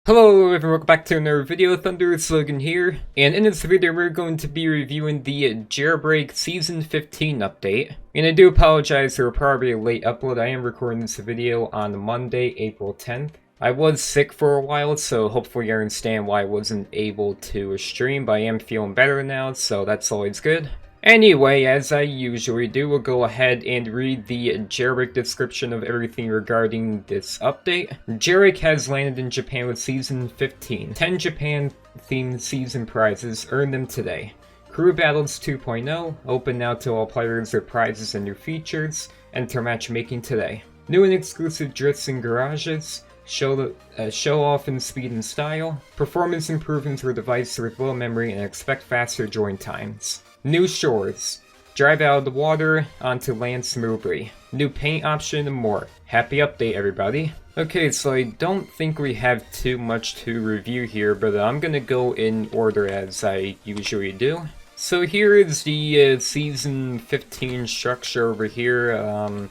Hello everyone, welcome back to another video. Thunder Slogan here, and in this video we're going to be reviewing the Jailbreak Season 15 update. And I do apologize for probably a late upload. I am recording this video on Monday, April 10th. I was sick for a while, so hopefully you understand why I wasn't able to stream, but I am feeling better now, so that's always good. Anyway, as I usually do, we'll go ahead and read the Jailbreak description of everything regarding this update. Jailbreak has landed in Japan with Season 15. 10 Japan-themed season prizes. Earn them today. Crew Battles 2.0. Open now to all players with prizes and new features. Enter matchmaking today. New and exclusive drifts and garages. Show off in speed and style. Performance improvements for devices with low memory and expect faster join times. New shores. Drive out of the water onto land smoothly. New paint option and more. Happy update, everybody. Okay, so I don't think we have too much to review here, but I'm gonna go in order as I usually do. So here is the Season 15 structure over here.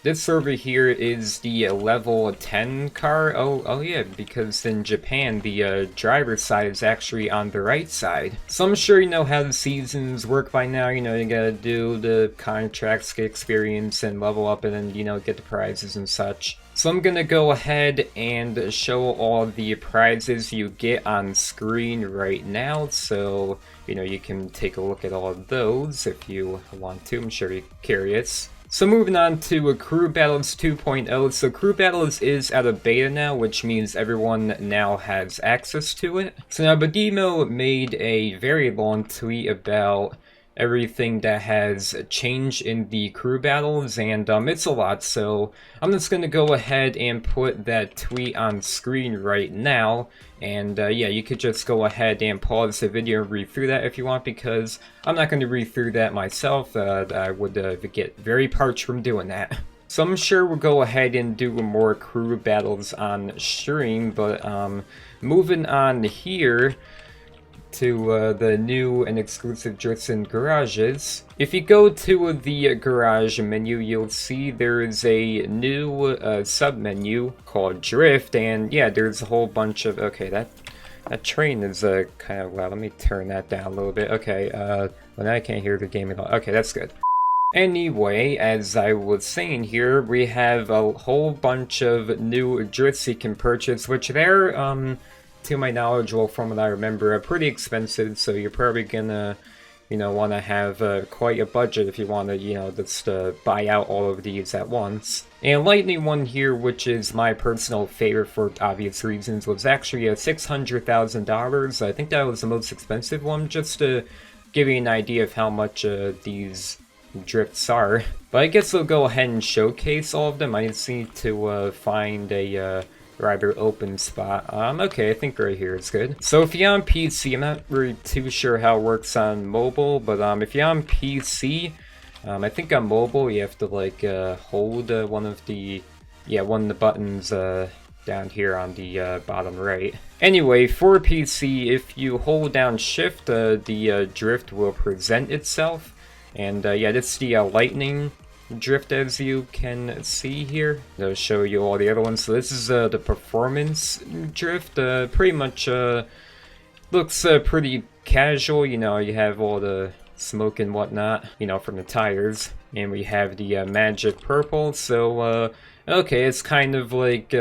This over here is the level 10 car. Oh yeah, because in Japan, the driver's side is actually on the right side. So I'm sure you know how the seasons work by now. You know, you gotta do the contracts, get experience, and level up, and then, you know, get the prizes and such. So I'm gonna go ahead and show all the prizes you get on screen right now. So, you know, you can take a look at all of those if you want to. I'm sure you're curious. So moving on to Crew Battles 2.0. So Crew Battles is out of beta now, which means everyone now has access to it. So now Badimo made a very long tweet about everything that has changed in the crew battles, and it's a lot, so I'm just gonna go ahead and put that tweet on screen right now. And yeah, you could just go ahead and pause the video and read through that if you want, because I'm not going to read through that myself. I would get very parched from doing that. So I'm sure we'll go ahead and do more crew battles on stream, but moving on here to the new and exclusive Jetson garages. If you go to the garage menu, you'll see there's a new sub-menu called Drift, and yeah, there's a whole bunch of... Okay, that train is kind of loud. Let me turn that down a little bit. Okay, well, now I can't hear the game at all. Okay, that's good. Anyway, as I was saying here, we have a whole bunch of new drifts you can purchase, which they're, to my knowledge, well, from what I remember, are pretty expensive, so you're probably gonna, you know, want to have quite a budget if you want to, you know, just buy out all of these at once. And lightning one here, which is my personal favorite for obvious reasons, was actually $600,000. I think that was the most expensive one, just to give you an idea of how much these drifts are. But I guess we'll go ahead and showcase all of them. I just need to find a rather open spot. Okay, I think right here is good. So if you're on PC, I'm not really too sure how it works on mobile, but if you're on PC, I think on mobile you have to like hold one of the buttons down here on the bottom right. Anyway, for PC, if you hold down Shift, the drift will present itself, and yeah, that's the lightning drift, as you can see here. I'll show you all the other ones. So this is the performance drift. Pretty much looks pretty casual. You know, you have all the smoke and whatnot, you know, from the tires. And we have the magic purple. So okay, it's kind of like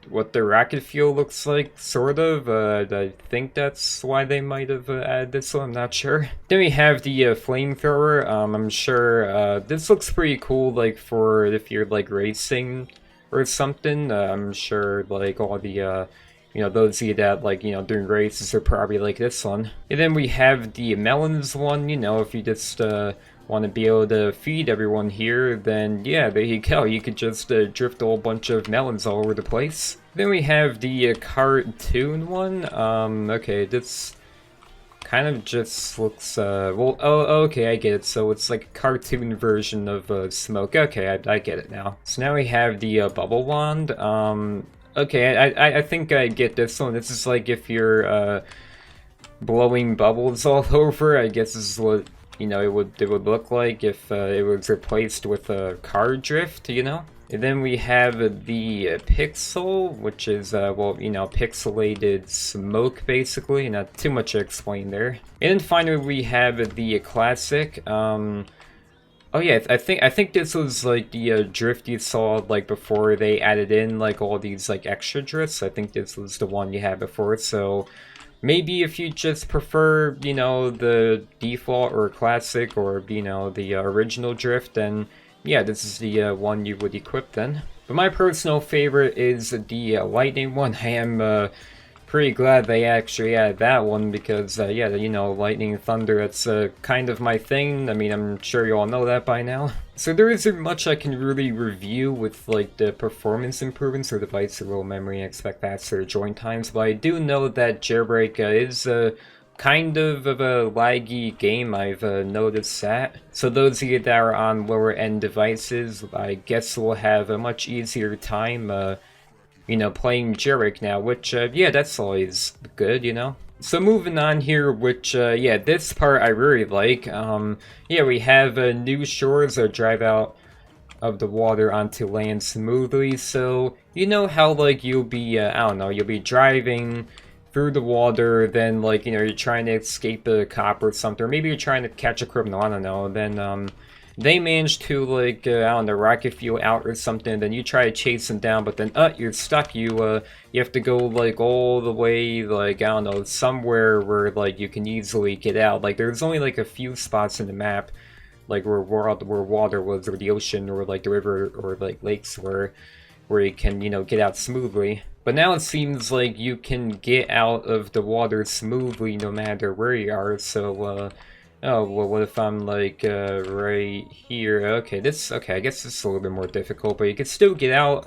what the rocket fuel looks like, sort of. I think that's why they might have added this one, I'm not sure. Then we have the flamethrower. I'm sure this looks pretty cool, like for if you're like racing or something. I'm sure like all the you know, those of you that like, you know, doing races are probably like this one. And then we have the melons one. You know, if you just want to be able to feed everyone here, then yeah, there you go. You could just drift a whole bunch of melons all over the place. Then we have the cartoon one. Okay, this kind of just looks, well, oh, okay, I get it. So it's like a cartoon version of smoke. Okay, I get it now. So now we have the bubble wand. Okay, I think I get this one. This is like if you're blowing bubbles all over. I guess this is what, you know, it would look like if it was replaced with a car drift, you know? And then we have the pixel, which is, well, you know, pixelated smoke, basically. Not too much to explain there. And then finally we have the classic. Oh yeah, I think this was like the drift you saw like before they added in like all these like extra drifts. I think this was the one you had before, so maybe if you just prefer, you know, the default or classic or, you know, the original drift, then yeah, this is the one you would equip then. But my personal favorite is the lightning one. I am pretty glad they actually added that one because, yeah, you know, lightning and thunder, that's kind of my thing. I mean, I'm sure you all know that by now. So there isn't much I can really review with, like, the performance improvements or device roll memory and expect faster join times, but I do know that Jailbreak is kind of a laggy game. I've noticed that. So those of you that are on lower end devices, I guess will have a much easier time you know, playing Jailbreak now, which, yeah, that's always good, you know? So moving on here, which, yeah, this part I really like. Yeah, we have new shores that drive out of the water onto land smoothly, so you know how, like, you'll be, I don't know, you'll be driving through the water, then, like, you know, you're trying to escape a cop or something, or maybe you're trying to catch a criminal, I don't know, then, they manage to, like, I don't know, rocket fuel out or something, then you try to chase them down, but then, you're stuck. You have to go, like, all the way, like, I don't know, somewhere where, like, you can easily get out. Like, there's only, like, a few spots in the map, like, where water was, or the ocean, or, like, the river, or, like, lakes where you can, you know, get out smoothly. But now it seems like you can get out of the water smoothly no matter where you are, so, oh, well, what if I'm, like, right here? Okay, okay, I guess this is a little bit more difficult, but you can still get out,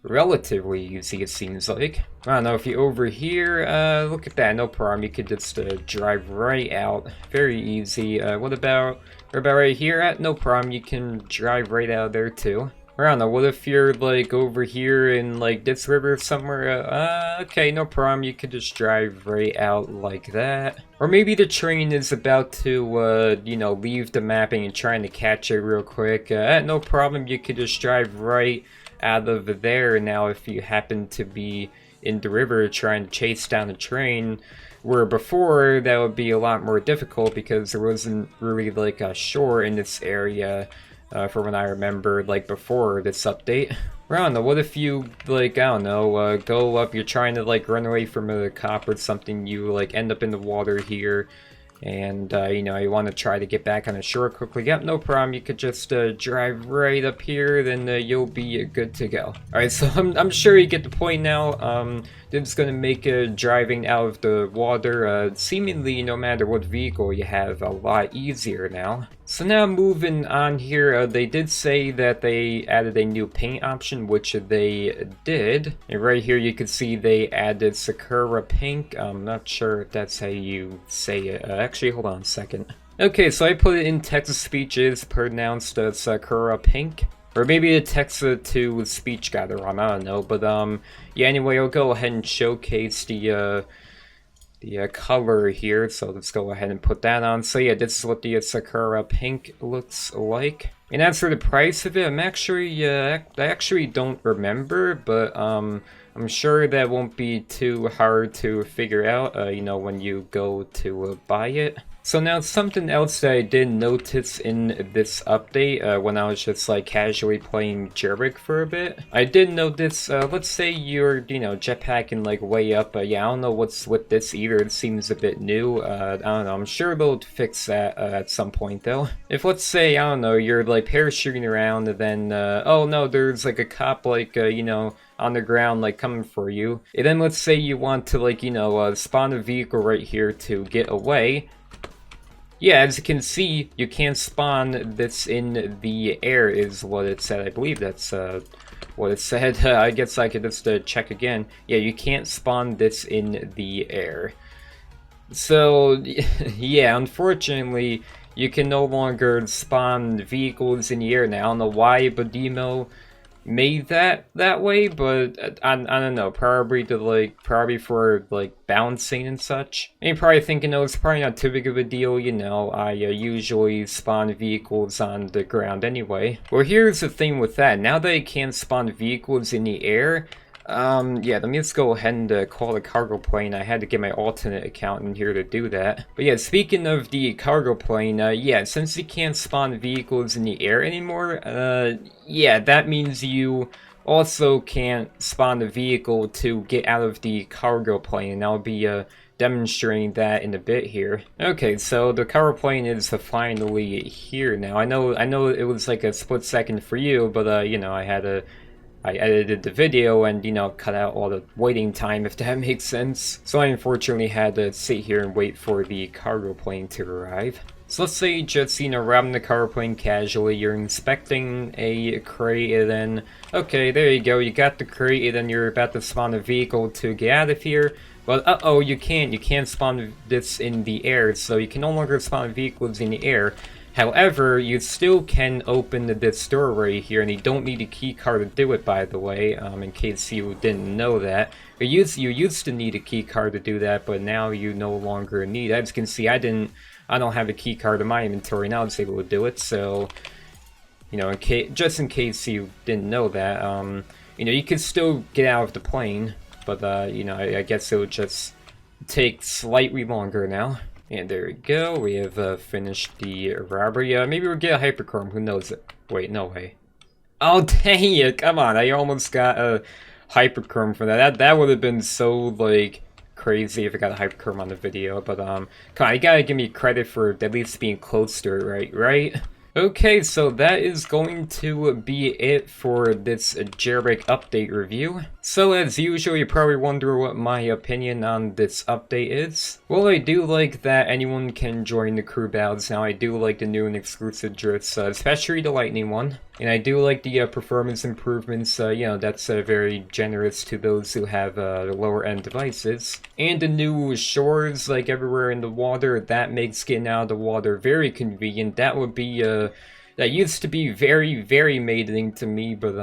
relatively easy, it seems like. I don't know, if you're over here, look at that, no problem, you could just, drive right out. Very easy. What about right here? No problem, you can drive right out there, too. I don't know, what if you're, like, over here in, like, this river somewhere? Okay, no problem, you could just drive right out like that. Or maybe the train is about to, you know, leave the mapping and trying to catch it real quick. No problem, you could just drive right out of there now if you happen to be in the river trying to chase down the train. Where before, that would be a lot more difficult because there wasn't really, like, a shore in this area. For when I remember, like, before this update. I don't know, what if you, like, I don't know, go up, you're trying to, like, run away from a cop or something, you, like, end up in the water here, and, you know, you want to try to get back on the shore quickly. Yep, no problem, you could just, drive right up here, then, you'll be good to go. Alright, so I'm sure you get the point now. It's gonna make driving out of the water, seemingly no matter what vehicle you have, a lot easier now. So now moving on here, they did say that they added a new paint option, which they did. And right here you can see they added Sakura Pink. I'm not sure if that's how you say it. Actually, hold on a second. Okay, so I put it in text-to-speech, is pronounced Sakura Pink. Or maybe the text-to-speech got it wrong, I don't know. But, yeah, anyway, I'll go ahead and showcase the color here. So let's go ahead and put that on. So yeah, this is what the Sakura Pink looks like. And as for the price of it, I'm actually, I actually don't remember, but, I'm sure that won't be too hard to figure out, you know, when you go to buy it. So now something else that I did notice in this update when I was just like casually playing Jailbreak for a bit. I did notice, let's say you're, you know, jetpacking like way up. Yeah, I don't know what's with this either. It seems a bit new. I don't know. I'm sure they'll fix that at some point though. If let's say, I don't know, you're like parachuting around and then, oh no, there's like a cop like, you know, on the ground like coming for you. And then let's say you want to like, you know, spawn a vehicle right here to get away. Yeah, as you can see, you can't spawn this in the air is what it said. I believe that's what it said. I guess I could just check again. Yeah, you can't spawn this in the air. So, yeah, unfortunately, you can no longer spawn vehicles in the air now. I don't know why, but Demo made that way, but I don't know, probably probably for like bouncing and such. And you're probably thinking, oh, it's probably not too big of a deal, you know, I usually spawn vehicles on the ground anyway. Well, here's the thing with that, now that I can spawn vehicles in the air, yeah, let me just go ahead and call the cargo plane. I had to get my alternate account in here to do that. But yeah, speaking of the cargo plane, yeah, since you can't spawn vehicles in the air anymore, yeah, that means you also can't spawn a vehicle to get out of the cargo plane, and I'll be demonstrating that in a bit here. Okay, so the cargo plane is finally here now. I know it was like a split second for you, but you know, I edited the video and, you know, cut out all the waiting time, if that makes sense. So I unfortunately had to sit here and wait for the cargo plane to arrive. So let's say just, you know, robbing the cargo plane casually, you're inspecting a crate, and then, okay, there you go, you got the crate, and then you're about to spawn a vehicle to get out of here. But uh-oh, you can't spawn this in the air, so you can no longer spawn vehicles in the air. However, you still can open this door right here, and you don't need a key card to do it, by the way, in case you didn't know that. You used to need a key card to do that, but now you no longer need. As you can see, I don't have a key card in my inventory, now it's able to do it, so, you know, just in case you didn't know that, you know, you can still get out of the plane, but, you know, I guess it would just take slightly longer now. And there we go, we have finished the robbery. Maybe we'll get a hyperchrome, who knows it. Wait, no way. Oh, dang it, come on, I almost got a hyperchrome for that. That would have been so, like, crazy if I got a hyperchrome on the video. But, come on, you gotta give me credit for at least being close to it, right? Okay, so that is going to be it for this Jailbreak update review. So as usual, you probably wonder what my opinion on this update is. Well, I do like that anyone can join the crew battles now. I do like the new and exclusive drifts, especially the lightning one. And I do like the performance improvements, you know, that's very generous to those who have lower end devices. And the new shores, like everywhere in the water, that makes getting out of the water very convenient. That would be, that used to be very, very maddening to me, but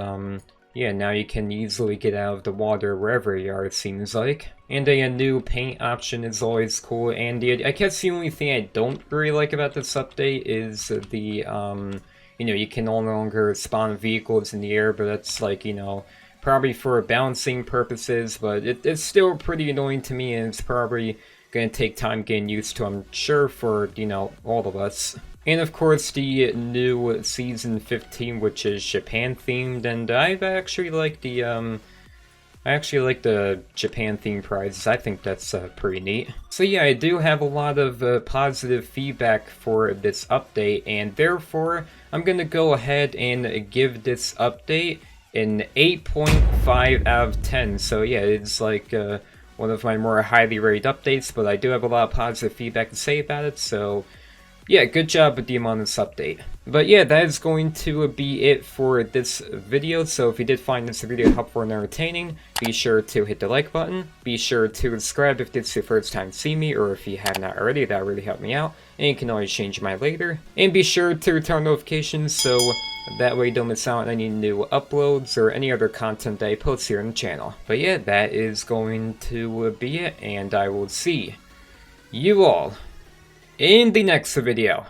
yeah, now you can easily get out of the water wherever you are, it seems like. And a new paint option is always cool, and I guess the only thing I don't really like about this update is the, you know, you can no longer spawn vehicles in the air, but that's like, you know, probably for balancing purposes, but it's still pretty annoying to me, and it's probably gonna take time getting used to, I'm sure, for, you know, all of us. And of course, the new Season 15, which is Japan themed, and I actually like the Japan themed prizes. I think that's pretty neat. So yeah, I do have a lot of positive feedback for this update, and therefore I'm gonna go ahead and give this update an 8.5 out of 10. So yeah, it's like one of my more highly rated updates, but I do have a lot of positive feedback to say about it, so yeah, good job with the amount of this update. But yeah, that is going to be it for this video. So if you did find this video helpful and entertaining, be sure to hit the like button. Be sure to subscribe if this is your first time to see me, or if you have not already, that really helped me out. And you can always change my later. And be sure to turn notifications so that way you don't miss out on any new uploads or any other content that I post here on the channel. But yeah, that is going to be it, and I will see you all in the next video.